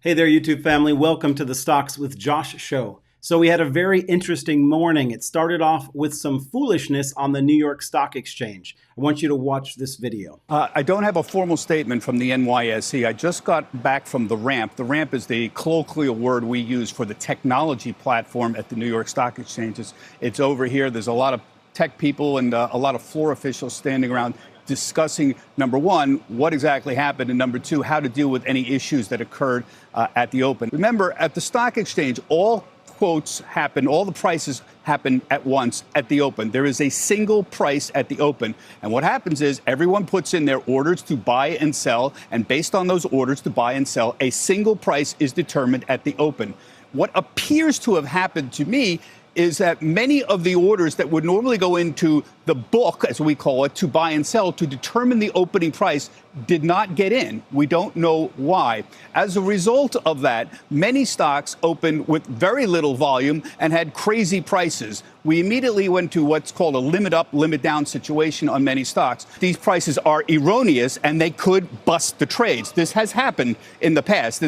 Hey there, YouTube family. Welcome to the Stocks with Josh show. So we had a very interesting morning. It started off with some foolishness on the New York Stock Exchange. I want you to watch this video. I don't have a formal statement from the NYSE. I just got back from the ramp. The ramp is the colloquial word we use for the technology platform at the New York Stock Exchange. It's over here. There's a lot of tech people and a lot of floor officials standing around discussing, number one, what exactly happened, and number two, how to deal with any issues that occurred at the open. Remember, at the stock exchange, all quotes happen, all the prices happen at once at the open. There is a single price at the open. And what happens is everyone puts in their orders to buy and sell, and based on those orders to buy and sell, a single price is determined at the open. What appears to have happened to me is that many of the orders that would normally go into the book, as we call it, to buy and sell to determine the opening price did not get in. We don't know why. As a result of that, many stocks opened with very little volume and had crazy prices. We immediately went to what's called a limit up, limit down situation on many stocks. These prices are erroneous and they could bust the trades. This has happened in the past.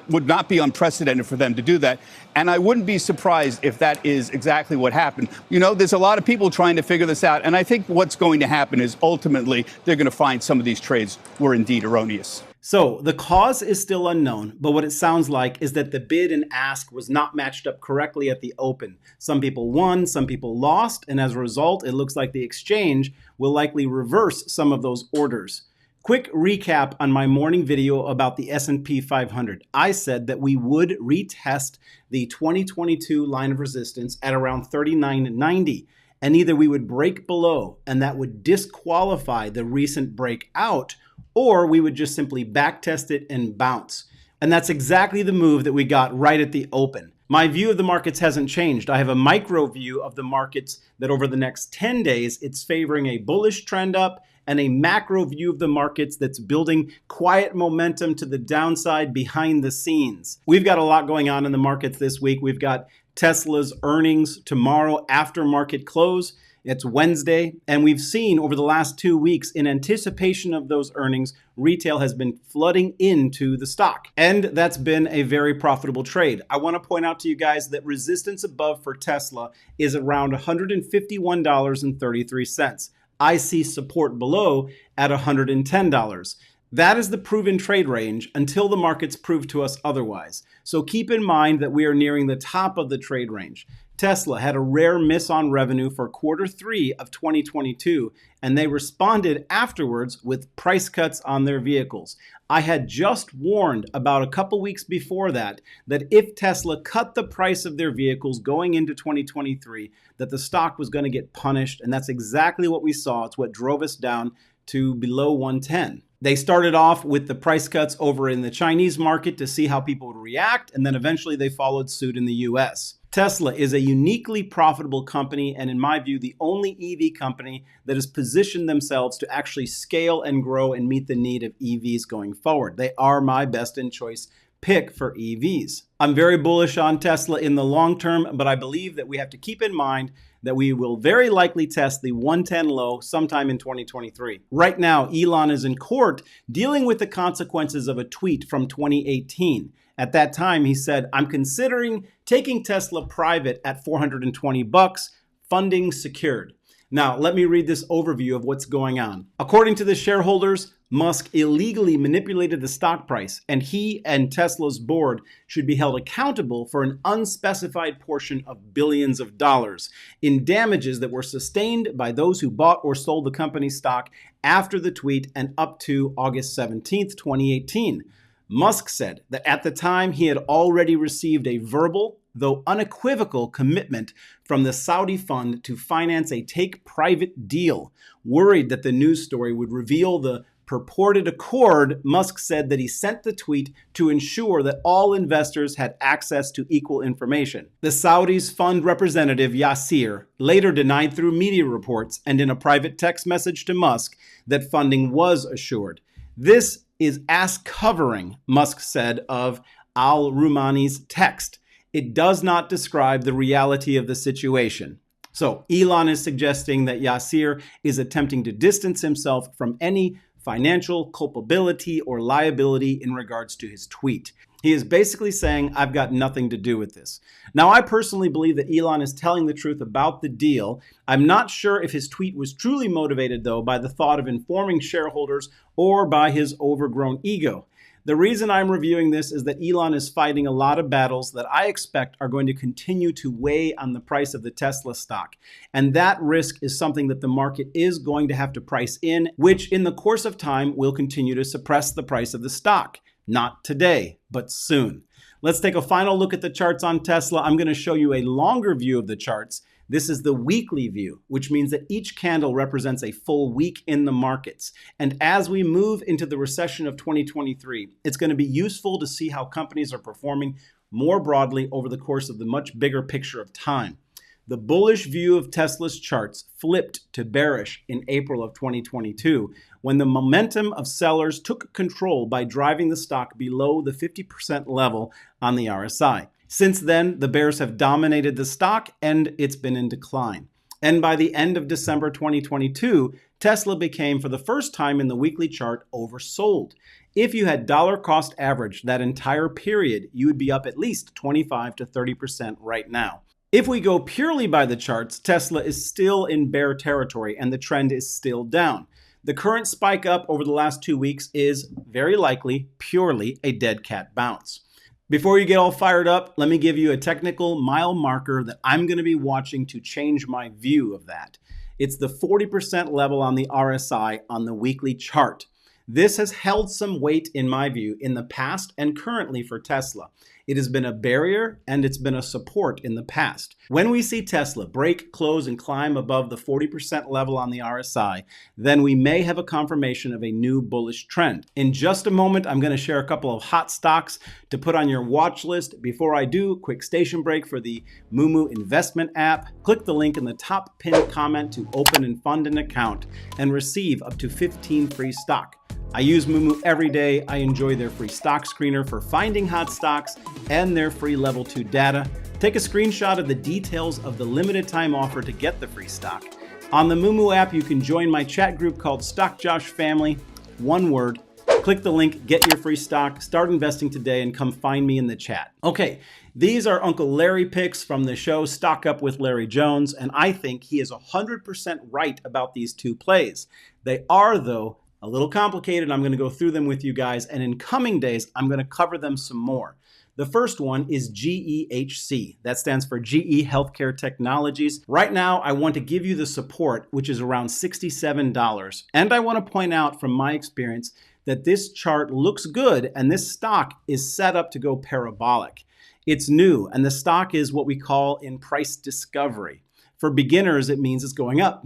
Would not be unprecedented for them to do that. And I wouldn't be surprised if that is exactly what happened. You know, there's a lot of people trying to figure this out. And I think what's going to happen is ultimately they're going to find some of these trades were indeed erroneous. So the cause is still unknown, but what it sounds like is that the bid and ask was not matched up correctly at the open. Some people won, some people lost, and as a result, it looks like the exchange will likely reverse some of those orders. Quick recap on my morning video about the S&P 500. I said that we would retest the 2022 line of resistance at around 39.90. And either we would break below, and that would disqualify the recent breakout, or we would just simply backtest it and bounce. And that's exactly the move that we got right at the open. My view of the markets hasn't changed. I have a micro view of the markets that over the next 10 days, it's favoring a bullish trend up, and a macro view of the markets that's building quiet momentum to the downside behind the scenes. We've got a lot going on in the markets this week. We've got Tesla's earnings tomorrow after market close. It's Wednesday, and we've seen over the last 2 weeks, in anticipation of those earnings, retail has been flooding into the stock, and that's been a very profitable trade. I want to point out to you guys that resistance above for Tesla is around $151.33. I see support below at $110. That is the proven trade range until the markets prove to us otherwise. So keep in mind that we are nearing the top of the trade range. Tesla had a rare miss on revenue for Q3 of 2022, and they responded afterwards with price cuts on their vehicles. I had just warned about a couple weeks before that if Tesla cut the price of their vehicles going into 2023, that the stock was going to get punished, and that's exactly what we saw. It's what drove us down to below 110. They started off with the price cuts over in the Chinese market to see how people would react, and then eventually they followed suit in the US. Tesla is a uniquely profitable company, and in my view, the only EV company that has positioned themselves to actually scale and grow and meet the need of EVs going forward. They are my best in choice pick for EVs. I'm very bullish on Tesla in the long term, but I believe that we have to keep in mind that we will very likely test the 110 low sometime in 2023. Right now, Elon is in court dealing with the consequences of a tweet from 2018. At that time, he said, "I'm considering taking Tesla private at $420, funding secured." Now, let me read this overview of what's going on. According to the shareholders, Musk illegally manipulated the stock price, and he and Tesla's board should be held accountable for an unspecified portion of billions of dollars in damages that were sustained by those who bought or sold the company's stock after the tweet and up to August 17th, 2018. Musk said that at the time he had already received a verbal, though unequivocal, commitment from the Saudi fund to finance a take-private deal. Worried that the news story would reveal the purported accord, Musk said that he sent the tweet to ensure that all investors had access to equal information. The Saudis' fund representative, Yasir, later denied through media reports and in a private text message to Musk that funding was assured. This is ass-covering, Musk said of al-Rumani's text. It does not describe the reality of the situation. So Elon is suggesting that Yasir is attempting to distance himself from any financial culpability or liability in regards to his tweet. He is basically saying, I've got nothing to do with this. Now, I personally believe that Elon is telling the truth about the deal. I'm not sure if his tweet was truly motivated, though, by the thought of informing shareholders or by his overgrown ego. The reason I'm reviewing this is that Elon is fighting a lot of battles that I expect are going to continue to weigh on the price of the Tesla stock. And that risk is something that the market is going to have to price in, which in the course of time will continue to suppress the price of the stock. Not today, but soon. Let's take a final look at the charts on Tesla. I'm going to show you a longer view of the charts. This is the weekly view, which means that each candle represents a full week in the markets. And as we move into the recession of 2023, it's going to be useful to see how companies are performing more broadly over the course of the much bigger picture of time. The bullish view of Tesla's charts flipped to bearish in April of 2022 when the momentum of sellers took control by driving the stock below the 50% level on the RSI. Since then, the bears have dominated the stock and it's been in decline. And by the end of December 2022, Tesla became, for the first time in the weekly chart, oversold. If you had dollar cost average that entire period, you would be up at least 25 to 30% right now. If we go purely by the charts, Tesla is still in bear territory and the trend is still down. The current spike up over the last 2 weeks is very likely purely a dead cat bounce. Before you get all fired up, let me give you a technical mile marker that I'm going to be watching to change my view of that. It's the 40% level on the RSI on the weekly chart. This has held some weight in my view in the past and currently for Tesla. It has been a barrier and it's been a support in the past. When we see Tesla break, close, and climb above the 40% level on the RSI, then we may have a confirmation of a new bullish trend. In just a moment, I'm going to share a couple of hot stocks to put on your watch list. Before I do, quick station break for the Moomoo investment app. Click the link in the top pinned comment to open and fund an account and receive up to 15 free stock. I use Moomoo every day. I enjoy their free stock screener for finding hot stocks and their free level 2 data. Take a screenshot of the details of the limited time offer to get the free stock. On the Moomoo app, you can join my chat group called Stock Josh Family. One word. Click the link, get your free stock, start investing today, and come find me in the chat. Okay, these are Uncle Larry picks from the show Stock Up with Larry Jones, and I think he is 100% right about these two plays. They are, though, a little complicated. I'm going to go through them with you guys, and in coming days, I'm going to cover them some more. The first one is GEHC. That stands for GE Healthcare Technologies. Right now, I want to give you the support, which is around $67. And I want to point out from my experience that this chart looks good, and this stock is set up to go parabolic. It's new, and the stock is what we call in price discovery. For beginners, it means it's going up.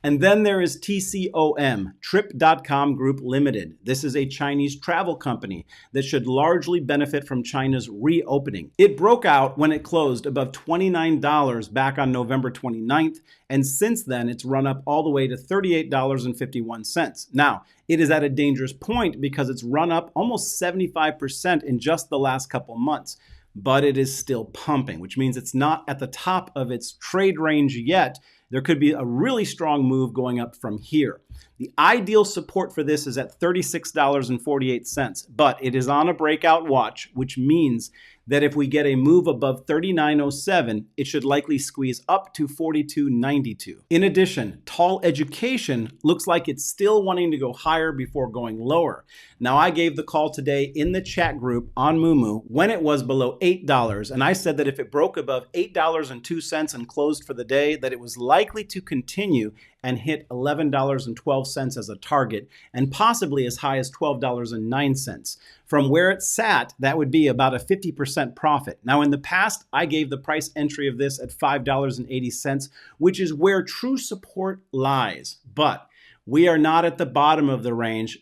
And then there is tcom, Trip.com Group Limited. This is a Chinese travel company that should largely benefit from China's reopening. It broke out when it closed above $29 back on November 29th, and since then it's run up all the way to $38.51. Now, it is at a dangerous point because it's run up almost 75% in just the last couple months. But it is still pumping, which means it's not at the top of its trade range yet. There could be a really strong move going up from here. The ideal support for this is at $36.48, but it is on a breakout watch, which means that if we get a move above $39.07, it should likely squeeze up to $42.92. In addition, Tall Education looks like it's still wanting to go higher before going lower. Now, I gave the call today in the chat group on Moomoo when it was below $8, and I said that if it broke above $8.02 and closed for the day, that it was likely to continue and hit $11.12 as a target, and possibly as high as $12.09. From where it sat, that would be about a 50% profit. Now, in the past, I gave the price entry of this at $5.80, which is where true support lies. But we are not at the bottom of the range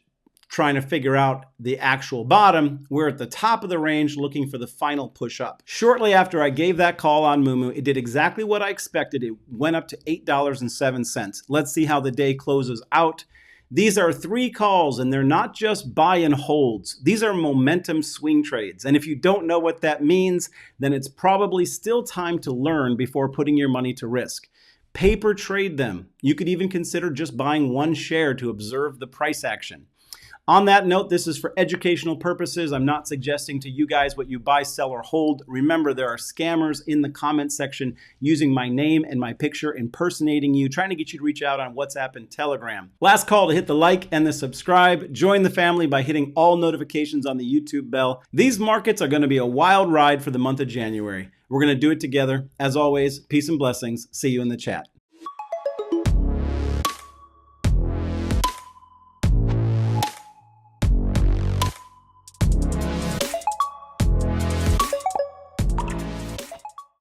trying to figure out the actual bottom. We're at the top of the range looking for the final push up. Shortly after I gave that call on Moomoo, it did exactly what I expected. It went up to $8.07. Let's see how the day closes out. These are 3 calls, and they're not just buy and holds. These are momentum swing trades. And if you don't know what that means, then it's probably still time to learn before putting your money to risk. Paper trade them. You could even consider just buying 1 share to observe the price action. On that note, this is for educational purposes. I'm not suggesting to you guys what you buy, sell, or hold. Remember, there are scammers in the comment section using my name and my picture, impersonating you, trying to get you to reach out on WhatsApp and Telegram. Last call to hit the like and the subscribe. Join the family by hitting all notifications on the YouTube bell. These markets are going to be a wild ride for the month of January. We're going to do it together. As always, peace and blessings. See you in the chat.